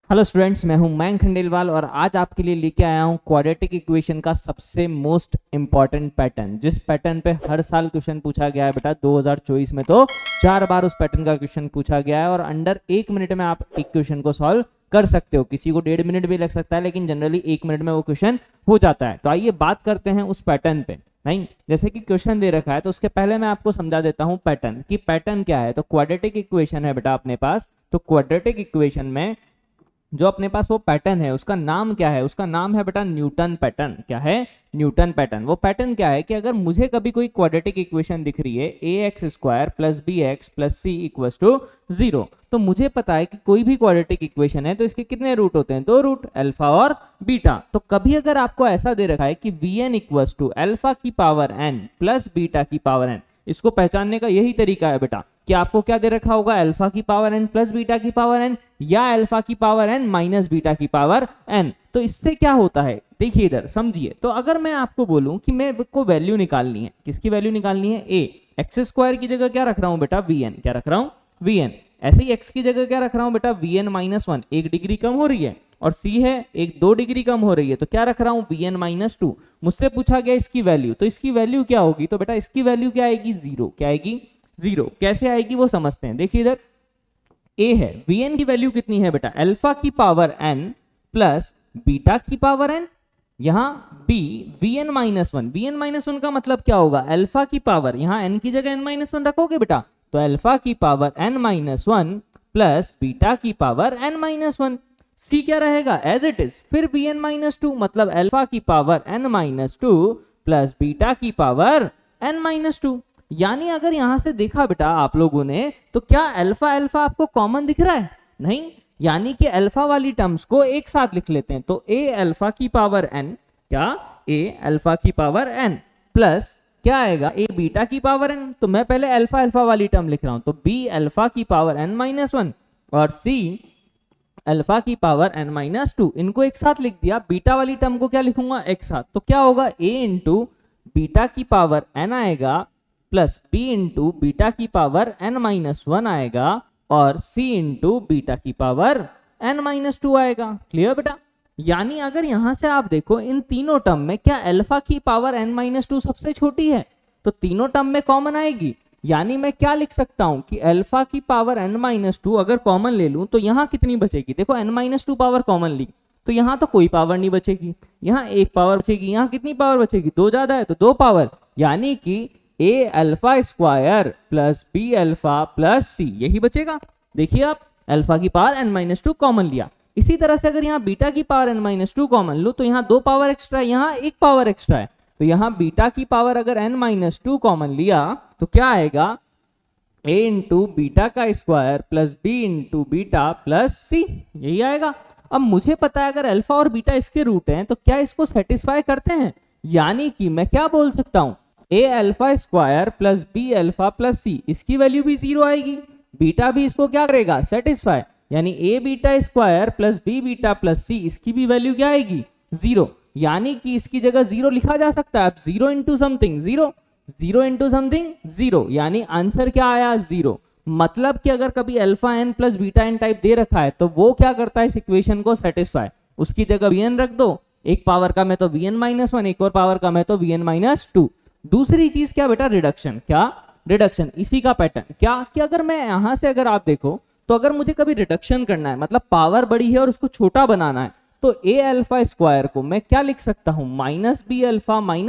Hello students, मैं हूं मयंक खंडेलवाल और आज आपके लिए लेके आया हूं क्वाड्रेटिक इक्वेशन का सबसे मोस्ट इंपॉर्टेंट पैटर्न, जिस पैटर्न पे हर साल क्वेश्चन पूछा गया है बेटा। 2024 में तो 4 बार उस पैटर्न का क्वेश्चन पूछा गया है और अंडर 1 मिनट में आप एक क्वेश्चन को सॉल्व कर सकते हो। किसी को 1.5 मिनट भी लग सकता है, लेकिन जनरली 1 मिनट में वो क्वेश्चन हो जाता है। तो आइए बात करते हैं उस पैटर्न पे। नहीं, जैसे कि क्वेश्चन दे रखा है तो उसके पहले मैं आपको समझा देता हूं पैटर्न कि पैटर्न क्या है। तो क्वाड्रेटिक इक्वेशन है बेटा अपने पास। तो क्वाड्रेटिक इक्वेशन में जो अपने पास वो पैटर्न है उसका नाम क्या है? उसका नाम है बेटा न्यूटन पैटर्न। क्या है? Newton pattern. वो पैटर्न क्या है कि अगर मुझे कभी कोई क्वाड्रेटिक इक्वेशन दिख रही है ax² + bx + c = 0, तो मुझे पता है कि कोई भी क्वाड्रेटिक इक्वेशन है तो इसके कितने रूट होते हैं? 2 रूट, अल्फा और बीटा। तो कभी अगर आपको ऐसा दे रखा है कि vn = α⁴n + β⁴n, इसको पहचानने का यही तरीका है बेटा कि आपको क्या दे रखा होगा? α⁴n + β⁴n या α⁴n - β⁴n। तो इससे क्या होता है देखिए, इधर समझिए। तो अगर मैं आपको बोलूं कि मैं को वैल्यू निकालनी है, किसकी वैल्यू निकालनी है? x² की जगह क्या रख रहा हूं बेटा? vn। क्या रख रहा हूं? vn। ऐसे ही x की जगह क्या रख रहा हूं बेटा? vn - 1, 1 डिग्री कम हो रही है, और c है 2 डिग्री कम हो रही है, तो क्या रख रहा हूं? vn - 2। मुझसे पूछा गया इसकी वैल्यू, तो इसकी वैल्यू क्या होगी? तो बेटा इसकी वैल्यू क्या आएगी? 0। क्या आएगी? 0। कैसे आएगी वो समझते हैं। देखिए इधर a है, vn की वैल्यू कितनी है बेटा? α⁴n + β⁴n। यहाँ b vn - 1। vn - 1 का मतलब क्या होगा? अल्फा की पावर, यहाँ n की जगह n - 1 रखोगे बेटा, तो α⁴n - 1 + β⁴n - 1। c क्या रहेगा? As it is. फिर vn - 2 मतलब α⁴n - 2 + β⁴n - 2। यानी अगर यहां से देखा बेटा आप लोगों ने, तो क्या अल्फा अल्फा आपको कॉमन दिख रहा है? नहीं, यानी कि अल्फा वाली टर्म्स को एक साथ लिख लेते हैं। तो a⁴n, क्या a⁴n प्लस क्या आएगा? a⁴n। तो मैं पहले अल्फा अल्फा वाली टर्म लिख रहा हूं, तो b⁴n - 1 और c α⁴n - 2, इनको एक साथ लिख दिया। बीटा वाली टर्म को क्या लिखूंगा? एक साथ। तो क्या होगा? a × β⁴n आएगा प्लस b × β⁴n - 1 आएगा और c × β⁴n - 2 आएगा। क्लियर बेटा? यानी अगर यहां से आप देखो इन तीनों टर्म में क्या α⁴n - 2 सबसे छोटी है? तो तीनों टर्म में कॉमन आएगी। यानी मैं क्या लिख सकता हूं कि α⁴n - 2 अगर कॉमन ले लूं तो यहां कितनी बचेगी? देखो n - 2 पावर कॉमन ली तो यहां तो कोई पावर नहीं बचेगी, यहां एक पावर बचेगी। यहां कितनी पावर बचेगी? 2 ज्यादा है तो 2 पावर, यानी कि a⁴² + b⁴ + c यही बचेगा। देखिए आप α⁴n - 2 कॉमन लिया। इसी तरह से अगर यहाँ β⁴n - 2 कॉमन लो तो यहाँ 2 पावर एक्स्ट्रा है, यहाँ 1 पावर एक्स्ट्रा है। तो यहाँ β⁴ अगर n - 2 कॉमन लिया तो क्या आएगा? a × β² + b × β + c यही आएगा। अब मुझे पता है अगर अल्फा और बीटा इसके रूट हैं तो क्या इसको सेटिस्फाई करते हैं? यानी कि मैं क्या बोल सकता हूं? a⁴² + b⁴ + c, इसकी वैल्यू भी 0 आएगी। बीटा भी इसको क्या करेगा? सेटिस्फाई। यानी a⁴² + b⁴ + c, इसकी भी वैल्यू क्या आएगी? 0। यानी कि इसकी जगह 0 लिखा जा सकता है। अब 0 × समथिंग 0, 0 × समथिंग 0, यानी आंसर क्या आया? 0। मतलब कि अगर कभी α⁴n + βn टाइप दे रखा है तो वो क्या करता है? इस इक्वेशन को सेटिस्फाई। उसकी जगह vn रख दो, एक पावर कम है तो vn - 1, एक और पावर कम है तो vn - 2। दूसरी चीज क्या बेटा? रिडक्शन। क्या? रिडक्शन। इसी का पैटर्न क्या कि अगर मैं यहां से अगर आप देखो तो अगर मुझे कभी रिडक्शन करना है, मतलब पावर बड़ी है और उसको छोटा बनाना है, तो a⁴² को मैं क्या लिख सकता हूं? -b⁴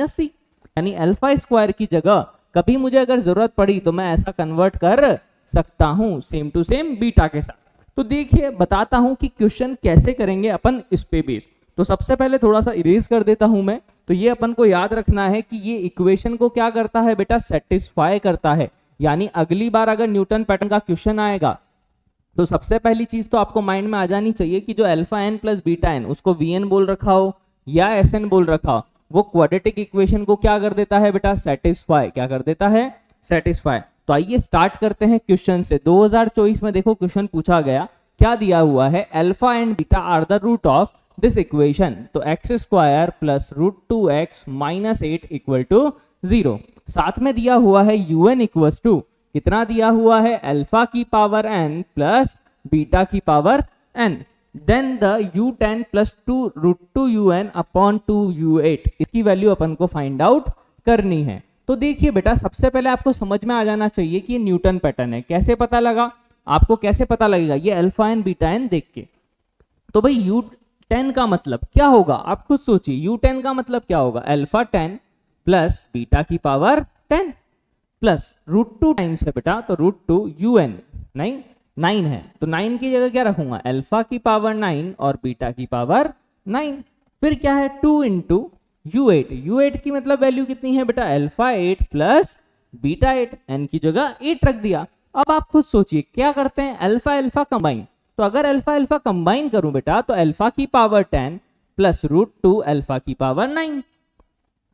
- c। यानी α² की जगह कभी मुझे अगर जरूरत पड़ी तो मैं ऐसा कन्वर्ट कर सकता हूं, सेम टू सेम बीटा के साथ। तो देखिए बताता हूं कि क्वेश्चन कैसे करेंगे अपन इस पे बेस। तो सबसे पहले थोड़ा सा इरेज कर देता हूं मैं। तो ये अपन को याद रखना है कि ये इक्वेशन को क्या करता है बेटा? सेटिस्फाई करता है। यानी अगली बार अगर न्यूटन पैटर्न का क्वेश्चन आएगा तो सबसे पहली चीज तो आपको माइंड में आ जानी चाहिए कि जो α⁴n + βn उसको vn बोल रखा हो या sn बोल रखा हो, वो क्वाड्रेटिक इक्वेशन को क्या कर देता है बेटा? सेटिस्फाई। क्या कर देता है? सेटिस्फाई। तो आइए स्टार्ट करते हैं क्वेश्चन से। 2024 में देखो क्वेश्चन पूछा गया, क्या दिया हुआ है? Alpha and beta are the root of this equation. तो x² + √2x - 8 = 0। साथ में दिया हुआ है un = कितना दिया हुआ है? α⁴n + β⁴n। Then the u10 plus 2√2un upon 2u8, इसकी वैल्यू अपन को फाइंड आउट करनी है। तो देखिए बेटा, सबसे पहले आपको समझ में आ जाना चाहिए कि ये न्यूटन पैटर्न है। कैसे पता लगा आपको, कैसे पता लगेगा? ये अल्फा एन बीटा एन देख के। तो भाई u10 का मतलब क्या होगा, आप खुद सोचिए। u10 का मतलब क्या होगा? अल्फा 10 प्लस बीटा की पावर 10 प्लस √2 टाइम्स है बेटा, तो √2 un 9 है, तो 9 की जगह क्या रखूंगा? अल्फा की पावर 9 और बीटा की पावर 9। फिर क्या है? 2 इंटू u8 की मतलब वैल्यू कितनी है बेटा? अल्फा 8 प्लस बीटा 8, एन की जगह 8 रख दिया। अब आप खुद सोचिए क्या करते हैं? अल्फा अल्फा कंबाइन, तो अगर अल्फा अल्फा कंबाइन करूं बेटा तो अल्फा की पावर 10 प्लस √2 अल्फा की पावर 9,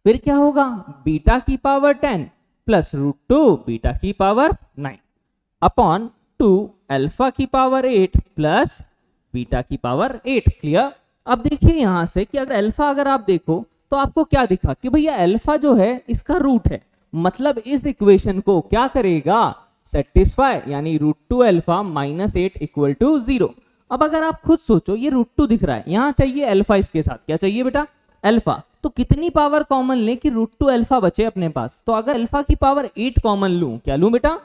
फिर क्या होगा? बीटा की पावर 10 प्लस √2 बीटा की पावर 9 अपॉन 2 अल्फा की पावर 8 प्लस बीटा की पावर 8। क्लियर? अब देखिए यहां से कि अगर अल्फा अगर आप देखो तो आपको क्या दिखा कि भैया अल्फा जो है इसका रूट है, मतलब इस इक्वेशन को क्या करेगा? सेटिस्फाई, यानी √2 अल्फा माइनस 8 इक्वल टू 0। अब अगर आप खुद सोचो, ये √2 दिख रहा है, यहां चाहिए अल्फा, इसके साथ क्या चाहिए बेटा? अल्फा। तो कितनी पावर कॉमन लें कि √2 अल्फा बचे अपने पास? तो अगर अल्फा की पावर 8 कॉमन लूं, क्या लूं बेटा?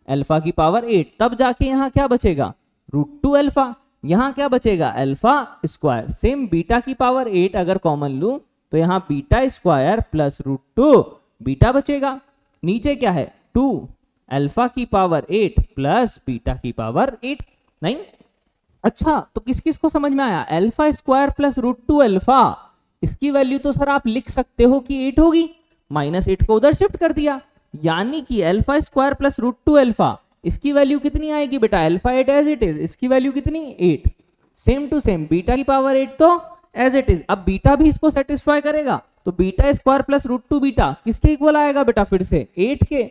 अल्फा की पावर 8, तब जाके यहां क्या बचेगा? √2 अल्फा। यहां क्या बचेगा? Alpha square. सेम बीटा की पावर 8 अगर कॉमन लूं तो यहां बीटा स्क्वायर प्लस √2 बीटा बचेगा। नीचे क्या है? 2 अल्फा की पावर 8 प्लस बीटा की पावर 8। नहीं? अच्छा, तो किस किस को समझ में आया? अल्फा स्क्वायर प्लस √2 अल्फा, इसकी वैल्यू तो सर आप लिख सकते हो कि 8 होगी, माइनस 8 को उधर शिफ्ट कर दिया, यानी कि अल्फा स्क्वायर प्लस √2 अल्फा, इसकी वैल्यू कितनी आएगी बेटा? अल्फा 8 एज इट इज, इसकी वैल्यू कितनी? 8। सेम टू सेम बीटा की पावर 8 तो एज इट इज। अब बीटा भी इसको सेटिस्फाई करेगा, तो बीटा स्क्वायर प्लस √2 बीटा किसके इक्वल आएगा बेटा? फिर से 8 के,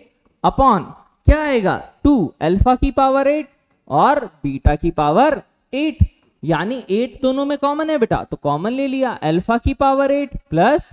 अपॉन क्या आएगा? 2 अल्फा की पावर 8 और बीटा की पावर 8, यानी 8 दोनों में कॉमन है बेटा, तो कॉमन ले लिया। अल्फा की पावर 8 प्लस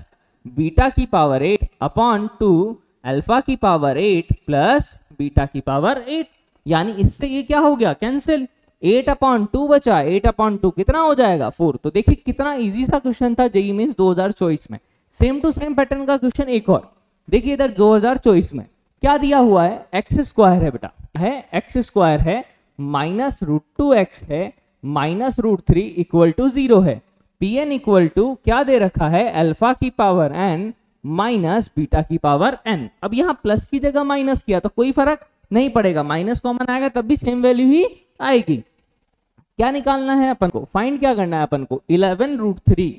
बीटा की पावर 8 अपॉन 2 अल्फा की पावर 8 प्लस बीटा की पावर 8, यानी इससे ये क्या हो गया? कैंसिल। 8/2 बचा, 8/2 कितना हो जाएगा? 4। तो देखिए कितना इजी सा क्वेश्चन था जेईई मेंस 2024 में। सेम टू सेम पैटर्न का क्वेश्चन एक और देखिए, इधर 2024 में क्या दिया हुआ है? एक्स स्क्वायर है बेटा, है एक्स स्क्वायर है माइनस √2x है माइनस √3 इक्वल टू 0 है। Pn इक्वल टू क्या दे रखा है? अल्फा की पावर n माइनस बीटा की पावर n। अब यहाँ प्लस की जगह माइनस किया तो कोई फर्क नहीं पड़ेगा, माइनस कॉमन आएगा तब भी सेम वैल्यू ही आएगी। क्या निकालना है अपन को? फाइंड क्या करना है अपन को? 11√3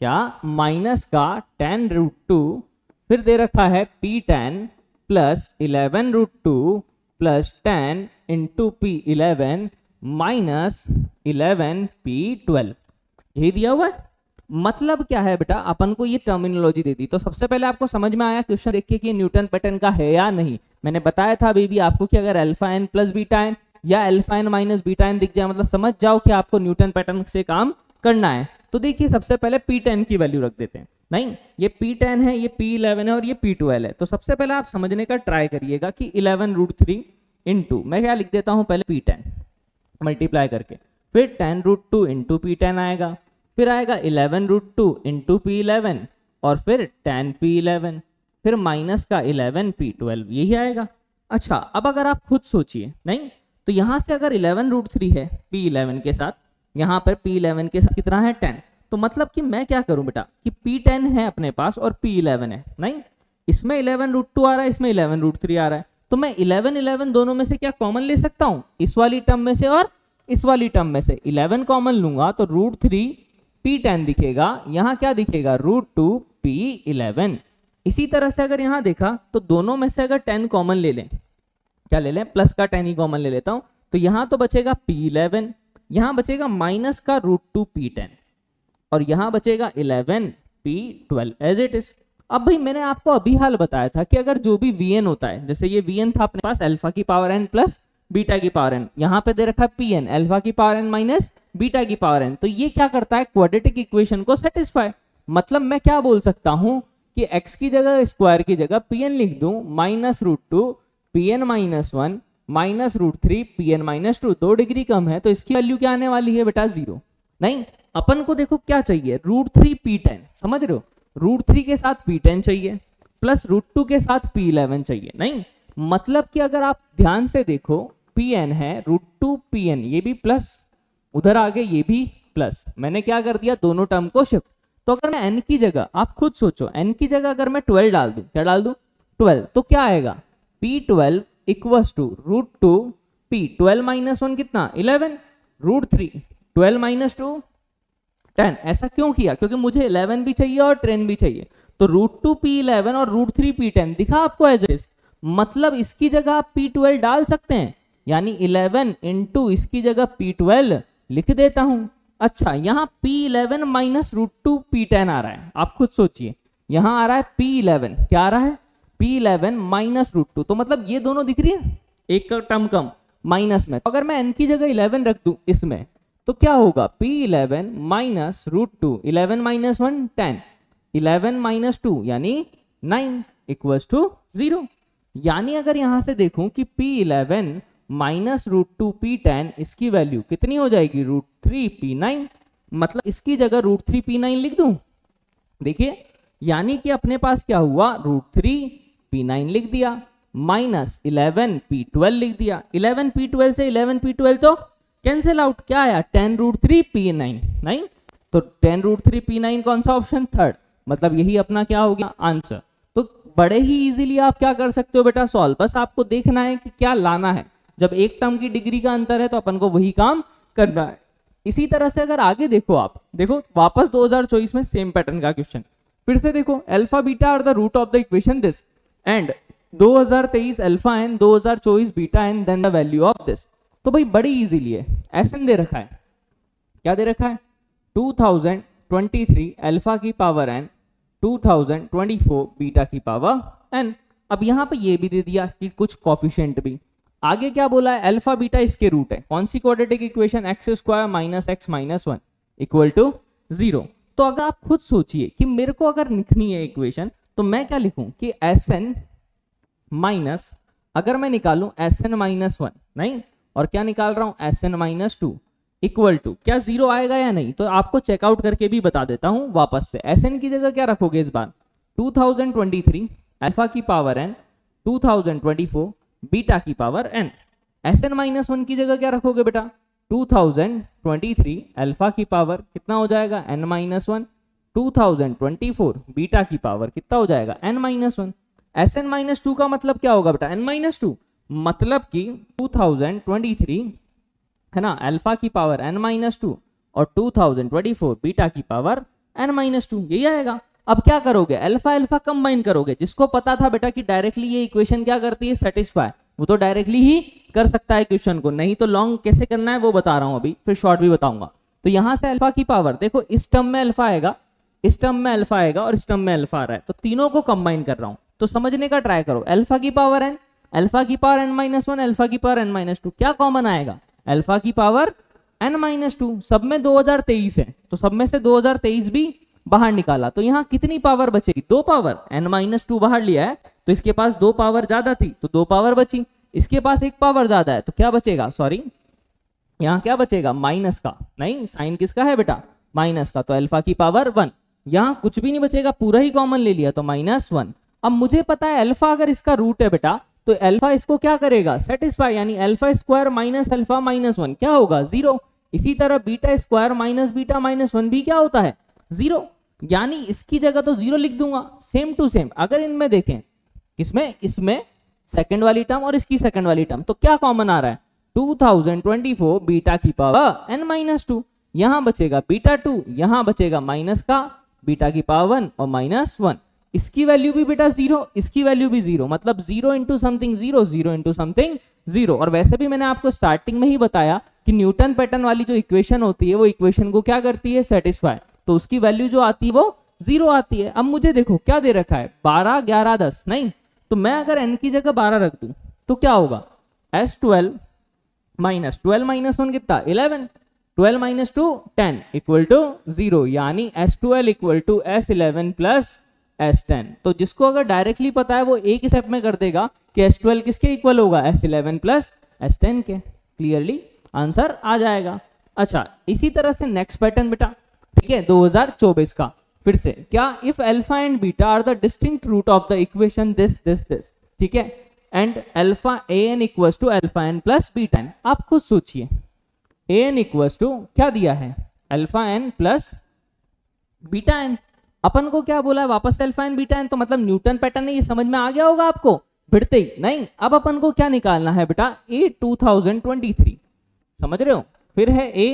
क्या माइनस का 10√2, फिर दे रखा है P10 plus 11√2 plus 10 into P11 minus 11P12, यही दिया हुआ है। मतलब क्या है बेटा? अपन को ये टर्मिनोलॉजी दे दी। तो सबसे पहले आपको समझ में आया क्वेश्चन देखिए कि न्यूटन पैटर्न का है या नहीं। मैंने बताया था बेबी आपको कि अगर alpha N plus beta n या alpha N minus beta n दिख जाए मतलब समझ जाओ कि आपको न्यूटन पैटर्न से काम करना है। तो देखिए सबसे पहले P10 की वैल्यू रख देते हैं। नहीं, ये P10 है, ये P11 है और ये P12 है। तो सबसे पहले आप समझने का ट्राई करिएगा कि 11√3 इंटू, मैं क्या लिख देता हूं पहले P10 मल्टीप्लाई करके, फिर 10√2 इंटू P10 आएगा, फिर आएगा 11√2 इंटू P11 और फिर 10P11, फिर माइनस का 11P12, यही आएगा। अच्छा, अब अगर आप खुद सोचिए, नहीं तो यहां से अगर 11√3 है P11 के साथ, यहां पर P11 के साथ कितना है? 10। तो मतलब कि मैं क्या करूं बेटा कि P10 है अपने पास और P11 है, नहीं इसमें 11√2 आ रहा है, इसमें 11√3 आ रहा है, तो मैं 11 दोनों में से क्या कॉमन ले सकता हूं? इस वाली टर्म में से और इस वाली टर्म में से 11 कॉमन लूंगा तो √3 P10 दिखेगा, यहां क्या दिखेगा? √2 P11। इसी तरह से अगर यहां देखा तो दोनों में से अगर 10 कॉमन ले लें, क्या ले लें? प्लस का 10 ही कॉमन ले लेता हूं, तो यहां तो बचेगा P11, यहां बचेगा माइनस का √2 P10 और यहां बचेगा 11P12 एज इट इज। अब भाई मैंने आपको अभी हाल बताया था कि अगर जो भी Vn होता है, जैसे ये Vn था अपने पास अल्फा की पावर n प्लस बीटा की पावर n, यहां पे दे रखा है Pn अल्फा की पावर n माइनस बीटा की पावर n, तो ये क्या करता है? क्वाड्रेटिक इक्वेशन को सेटिस्फाई। मतलब मैं क्या बोल सकता हूं कि x की जगह स्क्वायर की जगह Pn लिख दूं minus √2 Pn minus 1 minus √3 Pn minus 2, 2 degree कम है तो इसकी वैल्यू क्या आने वाली है बेटा? 0। नहीं, अपन को देखो क्या चाहिए, √3 P10, समझ रहे हो, √3 के साथ P10 चाहिए प्लस √2 के साथ P11 चाहिए। नहीं, मतलब कि अगर आप ध्यान से देखो Pn है √2 Pn, ये भी प्लस, उधर आगे ये भी प्लस, मैंने क्या कर दिया, दोनों टर्म को शिफ्ट। तो अगर मैं n की जगह, आप खुद सोचो, n की जगह अगर मैं 12 डाल दूं, क्या डाल दूं, 12, तो क्या आएगा, P12 equals to √2 P12 minus 1 कितना 11, √3 12 माइनस 2 10। ऐसा क्यों किया, क्योंकि मुझे 11 भी चाहिए और 10 भी चाहिए, तो √2 P11 और √3 P10 दिखा आपको एज इज, मतलब इसकी जगह आप P12 डाल सकते हैं, यानी 11 इंटू इसकी जगह P12 लिख देता हूं। अच्छा, यहाँ P11 माइनस √2 P10 आ रहा है, आप खुद सोचिए, यहाँ आ रहा है P11, क्या आ रहा है, P11 माइनस √2, तो मतलब ये दोनों दिख रही है, एक का टर्म कम माइनस में, तो अगर मैं n की जगह 11 रख दूं इसमें, तो क्या होगा, P11 माइनस √2, 11 माइनस 1 10, 11 माइनस 2 यानी 9 इक्वल्स टू 0। यानी अगर यहां से देखूं कि P11 माइनस √2 P10, इसकी वैल्यू कितनी हो जाएगी, √3 P9, मतलब इसकी जगह √3 P9 लिख दूं। देखिए, यानी कि अपने पास क्या हुआ, √3 P9 लिख दिया माइनस 11 P12 लिख दिया, 11 P12 से 11 P12 तो कैंसिल आउट, क्या आया 10 √3 P9, नहीं तो 10 √3 P9 कौन सा ऑप्शन, थर्ड, मतलब यही अपना क्या हो गया आंसर। तो बड़े ही इजीली आप क्या कर सकते हो बेटा, सॉल्व, बस आपको देखना है कि क्या लाना है, जब एक टर्म की डिग्री का अंतर है तो अपन को वही काम करना है। इसी तरह से अगर आगे देखो, आप देखो वापस 2024 में सेम पैटर्न का क्वेश्चन, फिर से देखो, alpha beta are the root of the equation this, and 2023 alpha N, 2024 beta N, then the value of this. तो भाई बड़ी इजीली है, एसएन दे रखा है, क्या दे रखा है, 2023 अल्फा की पावर एन, 2024 बीटा की पावर एन। अब यहां पे ये भी दे दिया कि कुछ कॉफिशिएंट भी, आगे क्या बोला है, अल्फा बीटा इसके रूट है, कौन सी quadratic equation, x square minus x minus 1 equal to 0। तो अगर आप खुद सोचिए कि मेरे को अगर लिखनी है इक्वेशन, तो मैं क्या लिखूं कि Sn माइनस, अगर मैं निकालूं Sn माइनस 1, नहीं, और क्या निकाल रहा हूं Sn माइनस 2 इक्वल टू, क्या 0 आएगा या नहीं, तो आपको चेकआउट करके भी बता देता हूं वापस से। Sn की जगह क्या रखोगे इस बार, 2023 अल्फा की पावर n, 2024 बीटा की पावर n। Sn माइनस 1 की जगह क्या रखोगे बेटा, 2023 अल्फा की पावर कितना हो जाएगा n माइनस 1, 2024 बीटा की पावर कितना हो जाएगा n माइनस 1। Sn माइनस 2 का मतलब क्या होगा बेटा, n माइनस 2, मतलब कि 2023 है ना अल्फा की पावर n माइनस 2 और 2024 बीटा की पावर n माइनस 2, यही आएगा। अब क्या करोगे, अल्फा अल्फा कंबाइन करोगे, जिसको पता था बेटा कि डायरेक्टली ये इक्वेशन क्या करती है, सेटिस्फाई, वो तो डायरेक्टली ही कर सकता है क्वेश्चन को, नहीं तो लॉन्ग कैसे करना है वो बता रहा हूं अभी, फिर शॉर्ट भी बताऊंगा। तो यहां से अल्फा की पावर, देखो इस टर्म में अल्फा आएगा, इस टर्म में अल्फा आएगा और इस टर्म में अल्फा आ रहा है, तो तीनों को कंबाइन कर रहा हूं, तो समझने का ट्राई करो। अल्फा की पावर n, अल्फा की पावर n माइनस 1, अल्फा की पावर n माइनस 2, क्या कॉमन आएगा, अल्फा की पावर n माइनस 2, सब में 2023 है, तो सब में से 2023 भी बाहर निकाला, तो यहाँ कितनी पावर बचेगी, 2 पावर, n माइनस 2 बाहर लिया है तो इसके पास 2 पावर ज्यादा थी तो 2 पावर बची, इसके पास 1 पावर ज्यादा है तो क्या बचेगा, सॉरी यहाँ क्या बचेगा, माइनस का, नहीं साइन किसका है बेटा, माइनस का, तो अल्फा की पावर 1, यहाँ कुछ भी नहीं बचेगा, पूरा ही कॉमन ले लिया तो -1। अब मुझे पता है अल्फा अगर इसका रूट है बेटा, तो अल्फा इसको क्या करेगा, सेटिस्फाई, यानी alpha square minus alpha minus 1 क्या होगा, 0। इसी तरह beta square minus beta minus 1 भी क्या होता है, 0, यानी इसकी जगह तो 0 लिख दूंगा, सेम टू सेम। अगर इनमें देखें, किसमें, इसमें सेकंड वाली टर्म और इसकी सेकंड वाली टर्म, तो क्या कॉमन आ रहा है, 2024 बीटा की पावर n माइनस 2, यहां बचेगा बीटा 2, यहां बचेगा माइनस का बीटा की पावर 1 और -1, इसकी वैल्यू भी बेटा 0, इसकी वैल्यू भी 0, मतलब 0 इंटू समथिंग 0, 0 इंटू समथिंग 0। और वैसे भी मैंने आपको स्टार्टिंग में ही बताया कि न्यूटन पैटर्न वाली जो इक्वेशन होती है वो इक्वेशन को क्या करती है, सेटिस्फाई, तो उसकी वैल्यू जो आती है वो 0 आती है। अब मुझे देखो क्या दे रखा है, 12 11 10, नहीं तो मैं अगर n की जगह 12 रख दूं तो क्या होगा, S12 माइनस 12 माइनस 1 कितना 11, 12 माइनस 2 10 इक्वल टू 0, यानी S12 equal to S11 plus S10। तो जिसको अगर डायरेक्टली पता है वो एक स्टेप में कर देगा कि S12 किसके इक्वल होगा, S11 प्लस S10 के, क्लियरली आंसर आ जाएगा। अच्छा इसी तरह से नेक्स्ट पैटर्न बेटा, ठीक है 2024 का, फिर से क्या, if alpha and beta are the distinct root of the equation this this this, ठीक है, and alpha A N equals to alpha N plus beta N. आप खुद सोचिए ए एन इक्वल्स टू क्या दिया है, alpha N plus beta n, अपन को क्या बोला है वापस से अल्फा एन बीटा एन, तो मतलब न्यूटन पैटर्न है, ये समझ में आ गया होगा आपको भिड़ते ही नहीं। अब अपन को क्या निकालना है बेटा, ए 2023, समझ रहे हो, फिर है ए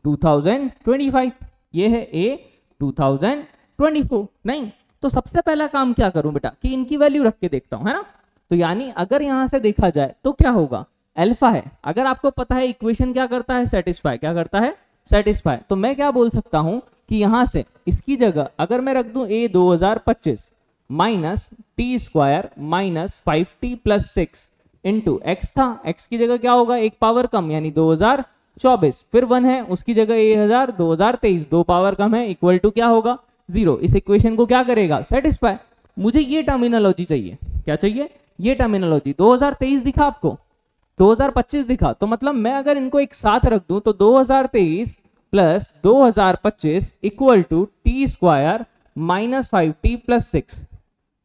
2025, ये है ए 2024, नहीं तो सबसे पहला काम क्या करूं बेटा कि इनकी वैल्यू रख के देखता हूं, है ना। तो यानी अगर यहां से देखा जाए तो क्या होगा, अल्फा है, अगर आपको पता है इक्वेशन क्या करता है, सेटिस्फाई, क्या करता है, सेटिस्फाई, तो मैं क्या बोल सकता हूं कि यहां से इसकी जगह अगर मैं रख दूं ए 2025 minus T square minus 5t plus 6 into x था, एक्स की जगह क्या होगा, एक पावर कम यानी 2024, फिर 1 है उसकी जगह 2023, 2 पावर कम है, इक्वल टू क्या होगा 0। इस इक्वेशन को क्या करेगा, सेटिस्फाई। मुझे ये टर्मिनोलॉजी चाहिए, क्या चाहिए, ये टर्मिनोलॉजी। 2023 दिखा आपको, 2025 दिखा, तो मतलब मैं अगर इनको एक साथ रख दूं तो 2023 plus 2025 equal to T square minus 5t plus 6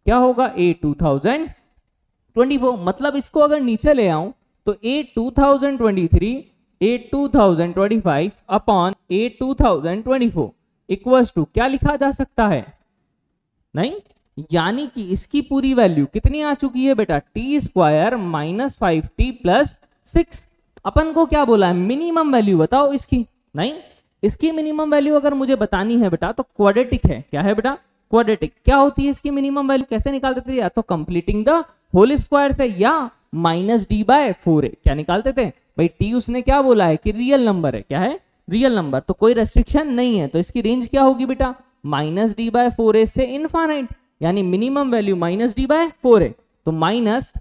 क्या होगा, ए 2024। मतलब इसको अगर नीचे ले आऊं तो ए 2023 ए 2025 अपॉन ए 2024 इक्वल्स टू क्या लिखा जा सकता है, नहीं, यानी कि इसकी पूरी वैल्यू कितनी आ चुकी है बेटा, T square minus 5t plus 6। अपन को क्या बोला है, मिनिमम वैल्यू बताओ इसकी, नहीं इसकी मिनिमम वैल्यू अगर मुझे बतानी है बेटा तो क्वाड्रेटिक है, क्या है बेटा, क्वाड्रेटिक। क्या होती है इसकी मिनिमम वैल्यू, कैसे निकालते थे, या तो कंप्लीटिंग द होल स्क्वायर से या माइनस डी बाय 4a, क्या निकालते थे भाई, टी उसने क्या बोला है कि रियल नंबर है, क्या है, रियल नंबर, तो कोई रेस्ट्रिक्शन नहीं है, तो इसकी रेंज क्या होगी बेटा, माइनस डी बाय 4a से इनफाइनाइट, यानी minimum value minus D by 4a, तो माइनस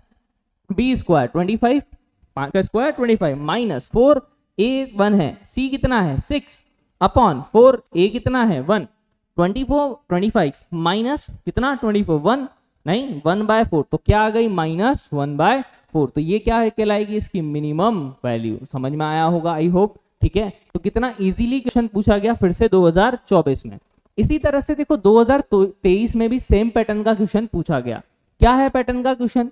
बी स्क्वायर 25, 5 का स्क्वायर 25 माइनस 4 a 1 है, c कितना है 6 अपॉन 4 a कितना है 1, 24 25 माइनस कितना 24 1, नहीं 1 बाय 4, तो क्या आ गई माइनस 1 बाय 4, तो ये क्या है कहलाएगी इसकी मिनिमम वैल्यू। समझ में आया होगा आई होप, ठीक है। तो कितना इजीली क्वेश्चन पूछा गया फिर से 2024 में। इसी तरह से देखो 2023 में भी सेम पैटर्न का क्वेश्चन पूछा गया। क्या है पैटर्न का क्वेश्चन,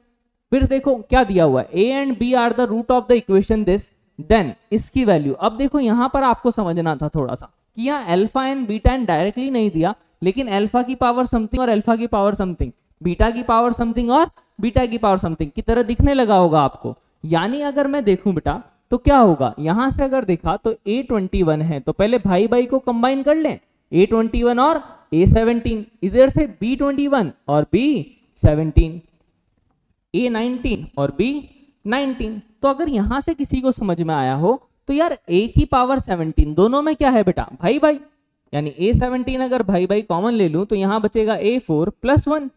फिर देखो क्या दिया हुआ है, A and B are the root of the equation this, then इसकी वैल्यू। अब देखो यहां पर आपको समझना था थोड़ा सा कि यहाँ alpha and beta and directly नहीं दिया, लेकिन अल्फा की पावर समथिंग और अल्फा की पावर समथिंग, बीटा की पावर समथिंग और बीटा की पावर समथिंग की तरह दिखने लगा होगा आपको। यानी अगर मैं देखूं बेटा तो क्या होगा, यहां से अगर देखा तो A21 है, तो पहले भाई भाई को कंबाइन कर लें, A21 और A17, इधर से B21 और B17, A19 और B19। तो अगर यहां से किसी को समझ में आया हो तो यार a की पावर 17 दोनों में क्या है बेटा, भाई भाई, यानी A17 अगर भाई भाई कॉमन ले लूं तो यहां बचेगा A4 प्लस 1,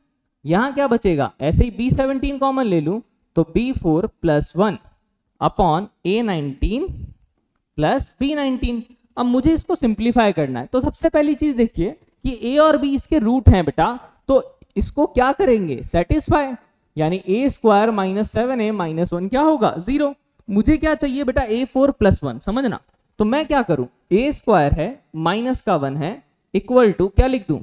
यहां क्या बचेगा, ऐसे ही B17 कॉमन ले लूं तो B4 plus 1 upon A19 plus B19। अब मुझे इसको सिंप्लीफाई करना है, तो सबसे पहली चीज देखिए कि a और b इसके रूट हैं बेटा, तो इसको क्या करेंगे, सेटिस्फाई, यानी a square minus 7a minus 1 क्या होगा 0। मुझे क्या चाहिए बेटा A4 प्लस 1, समझना, तो मैं क्या करूं, a स्क्वायर है माइनस का 1 है इक्वल टू क्या लिख दूं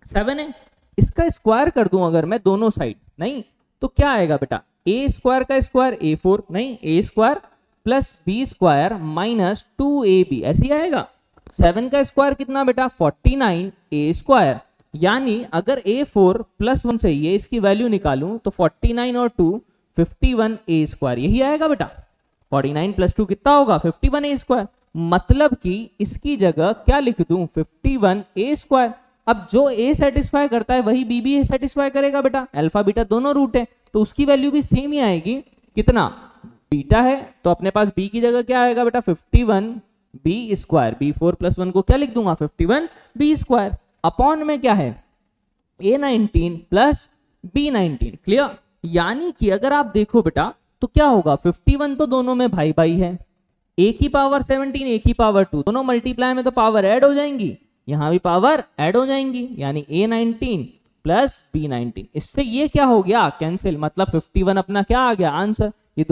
7 है, इसका स्क्वायर कर दूं अगर मैं दोनों साइड, नहीं तो क्या आएगा बेटा, a स्क्वायर का स्क्वायर A4, नहीं a square plus b square minus 2ab ऐसे ही आएगा। 7 का स्क्वायर कितना बेटा 49 a स्क्वायर, यानी अगर A4 प्लस 1 चाहिए इसकी वैल्यू निकालूं तो 49 और 2 51 a स्क्वायर, यही आएगा बेटा। 49 प्लस 2 कितना होगा 51 a स्क्वायर, मतलब कि इसकी जगह क्या लिख दूं 51 a स्क्वायर। अब जो a सेटिस्फाई करता है वही b भी सेटिस्फाई करेगा बेटा, अल्फा बीटा दोनों रूट है तो उसकी वैल्यू भी सेम ही आएगी। कितना बीटा है तो अपने पास b की जगह क्या आएगा बेटा 51 b स्क्वायर, b4 प्लस 1 को क्या लिख दूंगा 51 b स्क्वायर अपॉन में क्या है A19 प्लस B19, क्लियर। यानी कि अगर आप देखो बेटा तो क्या होगा 51 तो दोनों में भाई भाई है, a की पावर 17 a की पावर 2 दोनों मल्टीप्लाई में तो पावर ऐड हो जाएंगी, यहां भी पावर ऐड हो जाएंगी, यानी A19 प्लस B19। इससे ये क्या हो गया कैंसिल, मतलब 51 अपना क्या आ गया आंसर, ये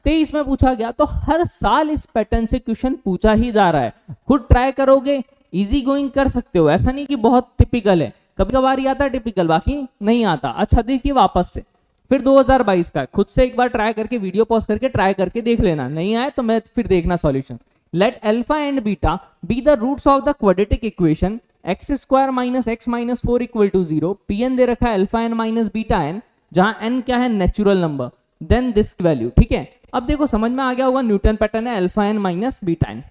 23 में पूछा गया। तो हर साल इस पैटर्न से क्वेश्चन पूछा ही जा रहा है। खुद ट्राई करोगे इजी गोइंग कर सकते हो, ऐसा नहीं कि बहुत टिपिकल है, कभी कभार ही आता है टिपिकल, बाकी नहीं आता। अच्छा देखिए वापस से फिर 2022 का खुद से एक बार ट्राई करके वीडियो पॉज करके ट्राई करके देख लेना, नहीं आए तो मैं फिर देखना solution. Let alpha and beta be the roots of the quadratic equation x square minus x minus 4 equal to 0। P n दे रखा है alpha N minus beta n, जहां एन क्या है natural number, then this value. ठीक है, अब देखो समझ में आ गया होगा, न्यूटन पैटर्न है alpha N minus beta N.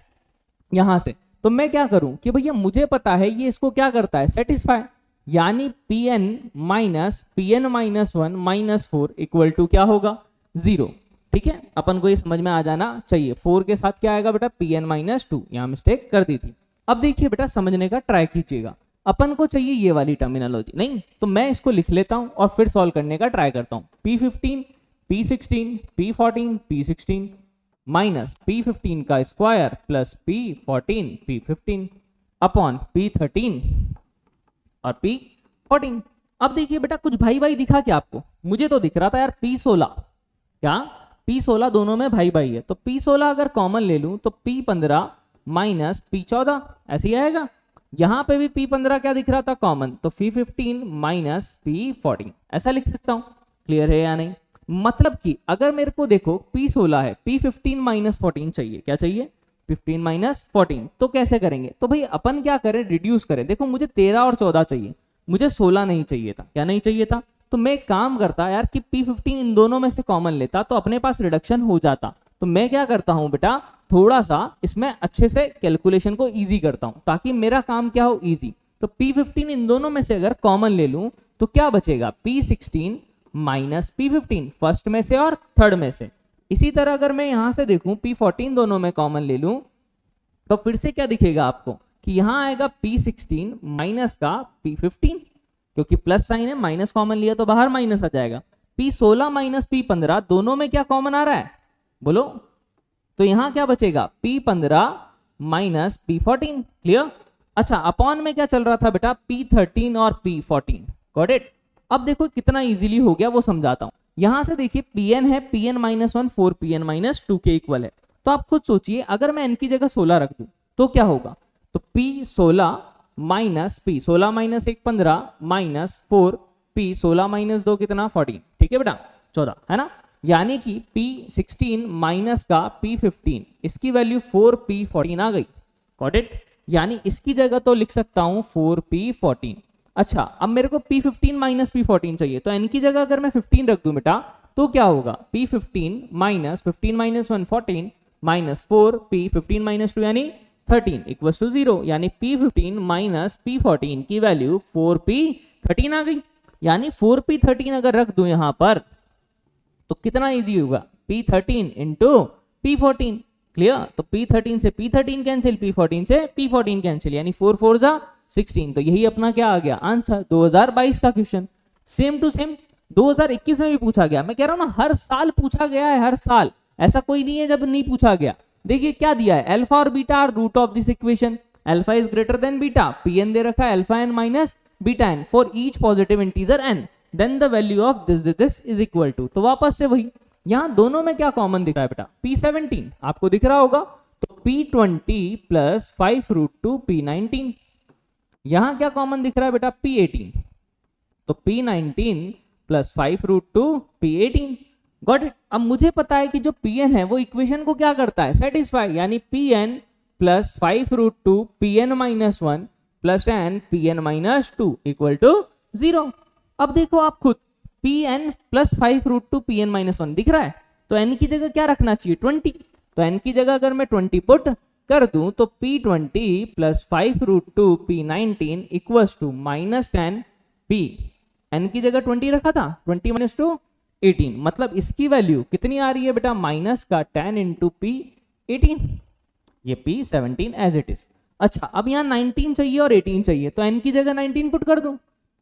यहां से तो मैं क्या करूं कि भैया मुझे पता है ये इसको क्या करता है सेटिस्फाई, यानी P N minus 1 minus 4 equal to क्या होगा 0। ठीक है, अपन को ये समझ में आ जाना चाहिए। 4 के साथ क्या आएगा बेटा पी एन माइनस 2, यहां मिस्टेक कर दी थी। अब देखिए बेटा समझने का ट्राई कीजिएगा, अपन को चाहिए ये वाली टर्मिनोलॉजी, नहीं तो मैं इसको लिख लेता हूं और फिर सॉल्व करने का ट्राई करता हूं। P15 P16 P14 P16 minus P15 का square plus P14 P15 upon P13 और P14। अब देखिए बेटा कुछ भाई भाई दिखा क्या आपको, मुझे तो दिख रहा था यार P16, क्या P16 दोनों में भाई भाई है, तो P16 अगर कॉमन ले लूं तो P15 माइनस P14 ऐसे ही आएगा। यहां पे भी P15 क्या दिख रहा था कॉमन, तो P15 माइनस P14 ऐसा लिख सकता हूं। क्लियर है या नहीं? मतलब कि अगर मेरे को देखो P16 है, P15 माइनस 14 चाहिए, क्या चाहिए 15 माइनस 14, तो कैसे करेंगे, तो भाई अपन क्या करें रिड्यूस करें। देखो मुझे 13 और 14 चाहिए, मुझे 16 नहीं चाहिए था, क्या नहीं चाहिए था, तो मैं एक काम करता यार कि P15 इन दोनों में से कॉमन लेता तो अपने पास रिडक्शन हो जाता। तो मैं क्या करता हूं बेटा थोड़ा सा इसमें अच्छे से कैलकुलेशन को इजी करता हूं ताकि मेरा काम क्या हो इजी। तो P15 इन दोनों में से अगर कॉमन ले लूं तो क्या बचेगा P16 माइनस P15 फर्स्ट में से और थर्ड में से। इसी तरह अगर मैं यहां से देखूं P14 दोनों में कॉमन ले लूं तो फिर से क्या दिखेगा आपको कि यहां आएगा P16 माइनस का P15, क्योंकि प्लस साइन है माइनस कॉमन लिया तो बाहर माइनस आ जाएगा। P16 माइनस P15 दोनों में क्या कॉमन आ रहा है बोलो, तो यहां क्या बचेगा P15 माइनस P14। क्लियर? अच्छा अपॉन में क्या चल रहा था बेटा P13 और P14। Got it? अब देखो कितना इजीली हो गया वो समझाता हूं। यहां से देखिए Pn है Pn माइनस 1 4 Pn माइनस 2 के इक्वल है, तो आप खुद सोचिए अगर मैं n की जगह 16 रख दूं तो क्या होगा, तो P16 minus P16 minus 1 15 minus 4 P16 minus 2 कितना 14। ठीक है बेटा 14 है ना, यानी कि P16 माइनस का P15 इसकी वैल्यू 4P14 आ गई। Got it? यानी इसकी जगह तो लिख सकता हूं 4P14। अच्छा अब मेरे को P15 माइनस P14 चाहिए, तो n की जगह अगर मैं 15 रख दूं बेटा तो क्या होगा P15 minus 15 minus 1 14 minus 4 P15 minus 2 यानी 13 इक्वल टू 0, यानी P15 माइनस P14 की वैल्यू 4P13 आ गई। यानी 4P13 अगर रख दूं यहां पर तो कितना इजी होगा P13 इंटू P14। क्लियर? तो P13 से P13 कैंसिल, P14 से P14 कैंसिल, यानी 4 4 जा 16। तो यही अपना क्या आ गया आंसर 2022 का क्वेश्चन। सेम टू सेम 2021 में भी पूछा गया। मैं कह रहा हूं ना हर साल पूछा गया है, हर साल, ऐसा कोई नहीं है जब नहीं पूछा गया। देखिए क्या दिया है, अल्फा और beta are root of this equation, alpha is greater than beta, Pn दे रखा है alpha N minus beta N for each positive integer n, then the value of this is equal to. तो वापस से वही, यहां दोनों में क्या कॉमन दिख रहा है बेटा P17 आपको दिख रहा होगा, तो P20 प्लस 5 रूट 2 P19। यहां क्या कॉमन दिख रहा है बेटा P18, तो P19 plus 5 root 2 P18। Got it? अब मुझे पता है कि जो Pn है वो इक्वेशन को क्या करता है सेटिस्फाई, यानी Pn plus 5 root 2 Pn minus 1 plus 10 Pn minus 2 equal to 0। अब देखो आप खुद Pn plus 5 root 2 Pn minus 1 दिख रहा है, तो n की जगह क्या रखना चाहिए 20, तो n की जगह अगर मैं 20 पुट कर दूं तो P20 plus 5 root 2 P19 equals to minus 10 P, n की जगह 20 रखा था, 20 माइनस 2 18, मतलब इसकी वैल्यू कितनी आ रही है बेटा माइनस का 10 इंटू P18, ये P17 एज इट इज। अच्छा अब यहाँ 19 चाहिए और 18 चाहिए, तो n की जगह 19 पुट कर दूं,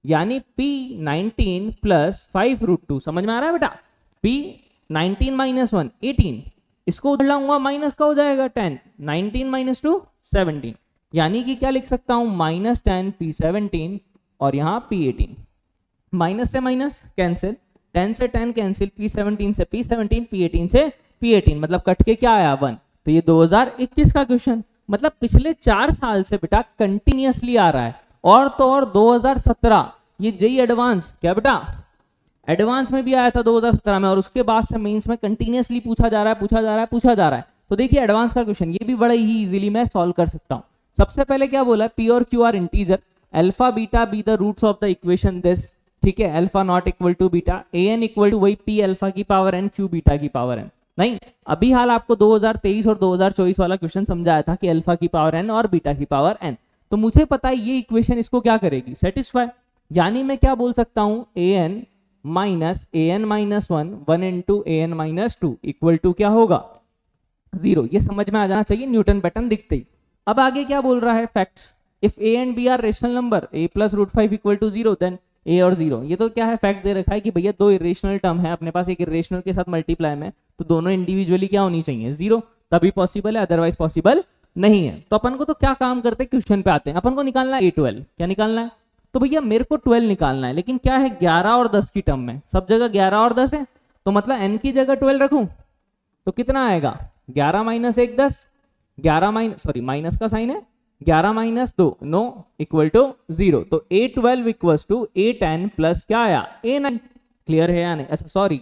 यानी P19 प्लस 5 रूट 2, समझ में आ रहा है बेटा, P19 माइनस 1 18, इसको उधर लाऊंगा माइनस का हो जाएगा 10, 19 माइनस 2 17, यानी कि क्या लिख सकता हूं माइनस 10 P17 और यहाँ P18, माइनस से माइनस कैंसिल, 10 से 10 कैंसिल, P17 से P17, P18 से P18 मतलब कट के क्या आया 1। तो ये 2021 का क्वेश्चन, मतलब पिछले 4 साल से बेटा कंटिन्यूअसली आ रहा है। और तो और 2017 ये जेई एडवांस क्या बेटा एडवांस में भी आया था 2017 में, और उसके बाद से मेंस में कंटिन्यूअसली पूछा जा रहा है। तो देखिए एडवांस का क्वेश्चन ये भी बड़ा ही इजीली मैं सॉल्व कर सकता हूँ। सबसे पहले क्या बोला है, पी और Q are integer, alpha beta be the roots of the equation this, ठीक है, alpha not equal to beta, A N equal to वही पी अल्फा की पावर एन क्यू बीटा की पावर एन। नहीं, अभी हाल आपको 2023 और 2024 वाला क्वेश्चन समझाया था कि अल्फा की पावर एन और बीटा की पावर एन। तो मुझे पता है ये इक्वेशन इसको क्या करेगी, सेटिस्फाई। यानी मैं क्या बोल सकता हूं, a n minus a n minus one into a n minus two equal to क्या होगा 0। ये समझ में आ जाना चाहिए न्यूटन पैटर्न दिखते ही। अब आगे क्या बोल रहा है, facts, if a and B are rational number, a plus root 5 equal to 0, then a और 0। ये तो क्या है, फैक्ट दे रखा है कि भैया दो इरेशनल टर्म है अपने पास, एक इरेशनल के साथ मल्टीप्लाई में, तो दोनों इंडिविजुअली क्या होनी चाहिए 0, तभी पॉसिबल है, अदरवाइज पॉसिबल नहीं है। तो अपन को तो क्या काम करते हैं, क्वेश्चन पे आते हैं, अपन को निकालना है A12। क्या निकालना है, तो भैया मेरे को 12 निकालना है, लेकिन क्या है 11 और 10 की टर्म में, सब जगह 11 और 10 है, तो मतलब n की जगह 12 रखूं तो कितना आएगा 11 माइनस 1 10, 11 माइनस सॉरी माइनस का साइन है, 11 माइनस 2 9 इक्वल टू 0। तो A12 equals to A10 plus क्या आया A9। क्लियर है या नहीं, अच्छा सॉरी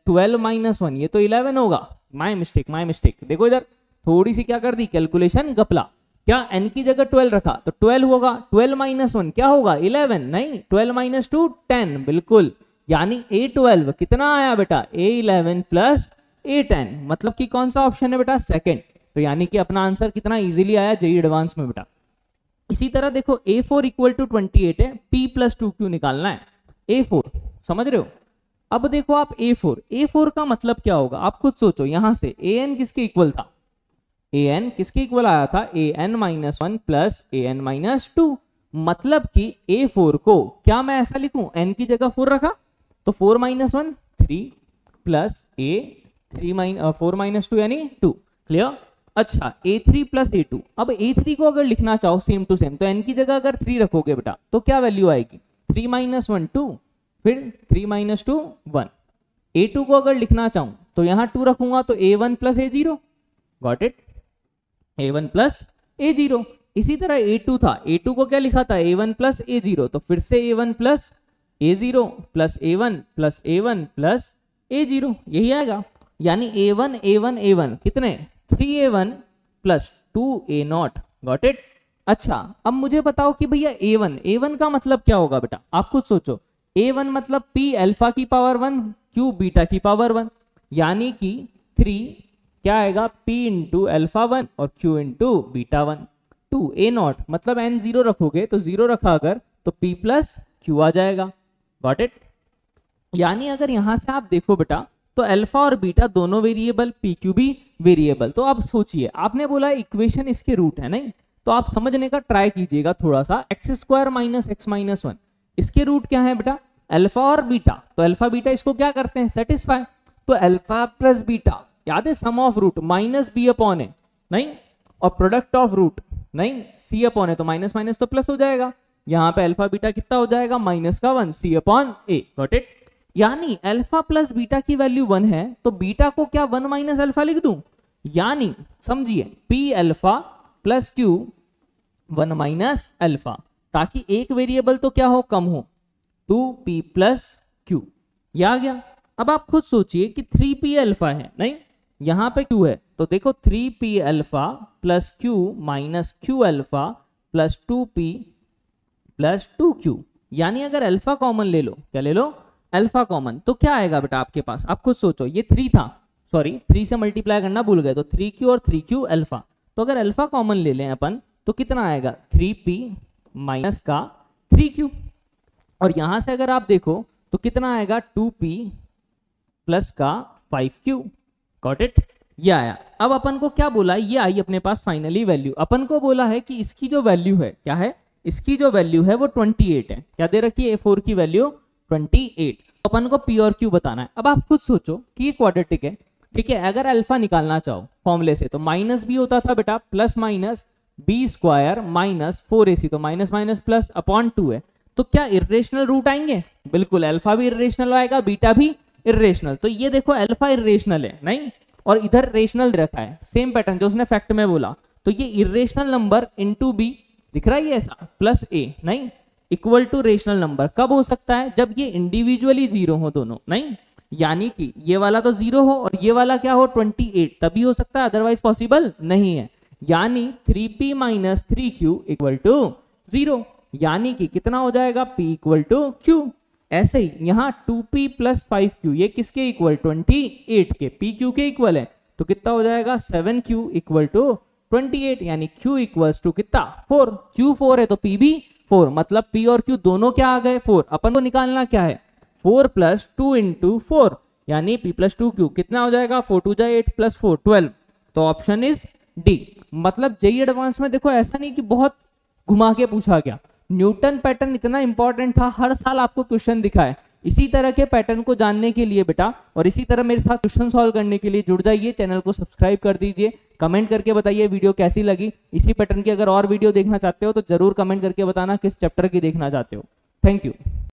12 माइनस 1 ये तो 11 होगा, माय मिस्टेक। देखो इधर थोड़ी सी क्या कर दी कैलकुलेशन गपला, क्या n की जगह 12 रखा तो 12 होगा, 12 माइनस 1 क्या होगा 11, नहीं 12 माइनस 2 10, बिल्कुल। यानी A12 कितना आया बेटा A11 प्लस A10, मतलब कि कौन सा ऑप्शन है बेटा सेकंड। तो यानी कि अपना आंसर कितना इजीली आया जेई एडवांस में बेटा। इसी तरह देखो A4 इक्वल टू 28 है, P प्लस 2Q निकालना है, A4 समझ रहे हो। अब देखो आप A4 का मतलब क्या होगा, आप खुद सोचो, यहां से AN किसके इक्वल था, AN किसके इक्वल आया था AN minus 1 plus AN minus 2, मतलब कि A4 को क्या मैं ऐसा लिखूं, N की जगह 4 रखा तो 4 माइनस 1 3 प्लस A 4 माइनस 2 यानी 2। क्लियर। अच्छा A3 प्लस A2, अब A3 को अगर लिखना चाहो सेम टू सेम तो N की जगह अगर 3 रखोगे बेटा तो क्या वैल्यू आएगी 3 माइनस 1 2, फिर 3 माइनस 2 1। A2 को अगर लिखना चाहूं तो यहां 2 रखूंगा तो A1 plus A0, got it, A1 plus A0। इसी तरह A2 था, A2 को क्या लिखा था A1 प्लस A0, तो फिर से A1 plus A0 plus A1 plus A1 plus A0, यही आएगा। यानी A1 A1 A1 कितने 3A1 plus 2A0, got it. अच्छा अब मुझे बताओ कि भैया A1 का मतलब क्या होगा बेटा, आप खुद सोचो। A1 मतलब P अल्फा की पावर 1 Q बीटा की पावर 1, यानी कि 3 क्या आएगा P इंटू अल्फा 1 और Q इंटू बीटा 1। 2A0 मतलब N 0 रखोगे तो 0 रखा अगर तो P प्लस Q आ जाएगा, गॉट इट। यानी अगर यहां से आप देखो बेटा तो अल्फा और बीटा दोनों वेरिएबल, PQ भी वेरिएबल। तो अब सोचिए, आपने बोला इक्वेशन इसके रूट है, नहीं तो आप समझने का ट्राई कीजिएगा थोड़ा सा। X square minus x minus 1 इसके रूट क्या है बेटा अल्फा और बीटा, तो अल्फा बीटा इसको क्या करते हैं सेटिस्फाई। तो अल्फा प्लस बीटा याद है sum of root minus b upon a, नहीं, और प्रोडक्ट ऑफ रूट नहीं सी अपॉन ए, तो माइनस माइनस तो प्लस हो जाएगा, यहाँ पे अल्फा बीटा कितना हो जाएगा माइनस का 1 सी अपॉन ए, गॉट इट। यानी अल्फा प्लस बीटा की वैल्यू 1 है तो बीटा को क्या 1 माइनस अल्फा लिख दूं, यानी समझिए P alpha plus Q 1 minus alpha, ताकि एक वेरिएबल तो क्या हो कम हो 2P प्लस Q, ये आ गया। अब आप खुद सोचिए कि 3P अल्फा है, नहीं यहां पे Q है, तो देखो 3P alpha plus Q minus Q alpha plus 2P plus 2Q, यानी अगर अल्फा कॉमन ले लो, क्या ले लो अल्फा कॉमन, तो क्या आएगा बेटा आपके पास, आप खुद सोचो। ये 3 था, सॉरी 3 से मल्टीप्लाई करना भूल गए, तो 3Q और 3Q अल्फा, तो अगर अल्फा कॉमन ले लें अपन तो कितना आएगा 3P माइनस का 3Q, और यहां से अगर आप देखो तो कितना आएगा 2P प्लस का 5Q, गॉट इट, ये आया। अब अपन को क्या बोला, ये आई अपने पास फाइनली वैल्यू, अपन को बोला है कि इसकी जो वैल्यू है क्या है, इसकी जो वैल्यू है वो 28 है, क्या दे रखी है A4 की वैल्यू 28, तो अपन को P और Q बताना है। अब आप खुद सोचो कि ये क्वाड्रेटिक है, ठीक है, अगर अल्फा निकालना चाहो फॉर्मूले से तो माइनस बी होता था बेटा plus minus B square minus 4AC, तो माइनस माइनस प्लस अपॉन 2 है, तो क्या इर्रेशनल रूट आएंगे, बिल्कुल अल्फा भी इर्रेशनल आएगा बीटा भी इर्रेशनल। तो ये देखो अल्फा इर्रेशनल है, नहीं और इधर रेशनल रखा है, सेम पैटर्न जो उसने फैक्ट में बोला, तो ये इरेशनल नंबर इनटू बी दिख रहा है ये ऐसा, प्लस ए नहीं इक्वल टू रेशनल नंबर कब हो सकता है, जब ये इंडिविजुअली जीरो हो दोनों, नहीं यानी कि ये वाला तो जीरो हो और ये वाला क्या हो 28, तभी हो सकता है, अदरवाइज पॉसिबल नहीं है। यानी 3p minus 3q equal to 0, यानी कि कितना हो जाएगा p इक्वल टू q। ऐसे ही यहाँ 2p प्लस 5q ये किसके इक्वल 28 के, p q के इक्वल है, तो कितना हो जाएगा 7q इक्वल टू 28, यानी q इक्वल्स टू कितना 4, q 4 है तो p भी 4, मतलब p और q दोनों क्या आ गए 4। अपन को निकालना क्या है 4 प्लस 2 इंटू 4, यानी p प्लस 2q कितना हो जाएगा 4 2 जा 8 प्लस 4 12, तो ऑप्शन इज डी। मतलब जेई एडवांस में देखो ऐसा नहीं कि बहुत घुमा के पूछा गया, न्यूटन पैटर्न इतना इंपॉर्टेंट था, हर साल आपको क्वेश्चन दिखा है। इसी तरह के पैटर्न को जानने के लिए बेटा और इसी तरह मेरे साथ क्वेश्चन सॉल्व करने के लिए जुड़ जाइए, चैनल को सब्सक्राइब कर दीजिए, कमेंट करके बताइए वीडियो कैसी लगी। इसी पैटर्न की अगर और वीडियो देखना चाहते हो तो जरूर कमेंट करके बताना किस चैप्टर की देखना चाहते हो। Thank you.